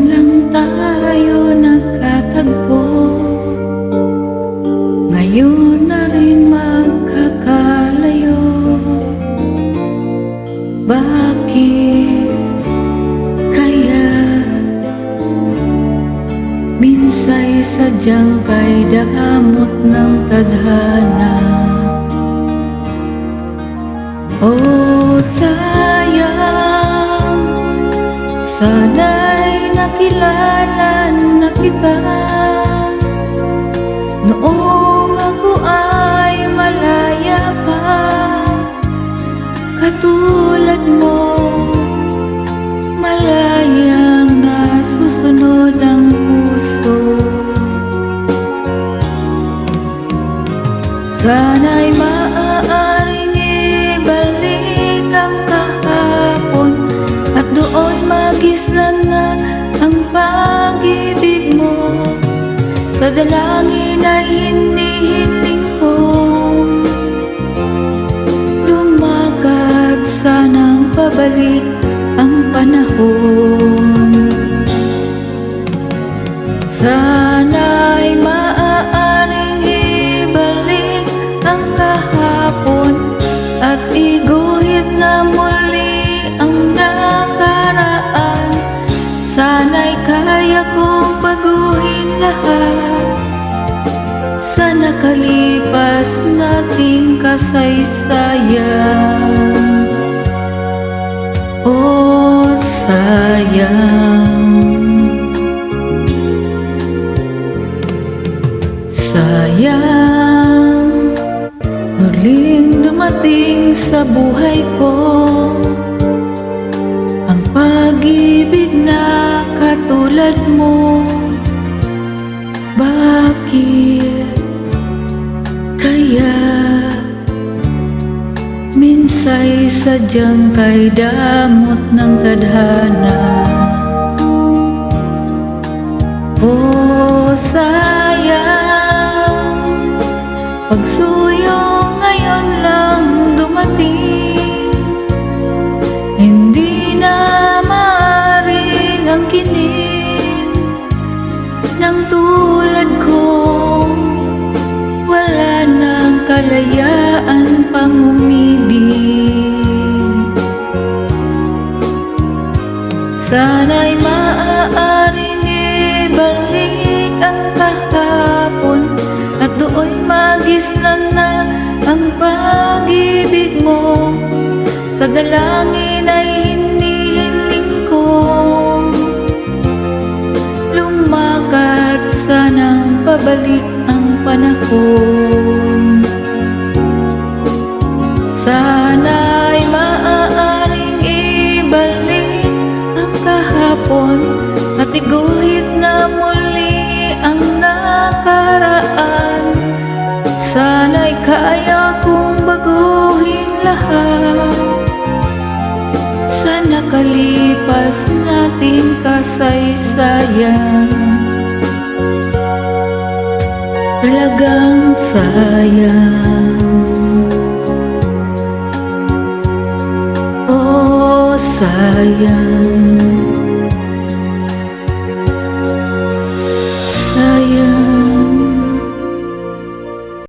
lang tayo nagkatagpo, ngayon na rin magkakalayo. Bakit kaya minsa'y sadyang kay damot ng tadhana? Oh, sayang, sana'y nakilala na kita noong ako ay malaya pa. Katulad mo, malayang nasusunod ang puso. Sana'y maaaring ibalik ang kahapon at doon magisnan na ang pag-ibig mo. Sa dalangin ay hinihiling ko, lumakad sanang pabalik ang panahon. Sana'y maaaring ibalik ang kahapon at iguhit na muli ang nakaraan. Sana'y kaya kong baguhin lahat sa nakalipas nating kasaysayan. Oh, sayang, sayang, huling dumating sa buhay ko ang pag-ibig na katulad mo. Bakit kaya minsa'y sadyang kay damot ng tadhana? Oh, sayang, pagsuyo ngayon lang dumating, hindi na maaaring angkinin ng tulad kong wala nang kalayaan pang umibig. Sana'y maaaring ibalik ang kahapon at doon magisnan na ang pag-ibig mo. Sa dalangin ay hinihiling ko, lumakad sanang pabalik ang panahon. Sana'y maaaring ibalik ang kahapon at iguhit na muli ang nakaraan. Sana'y kaya kong baguhin lahat sa nakalipas nating kasaysayan. Talagang sayang, oh sayang, sayang.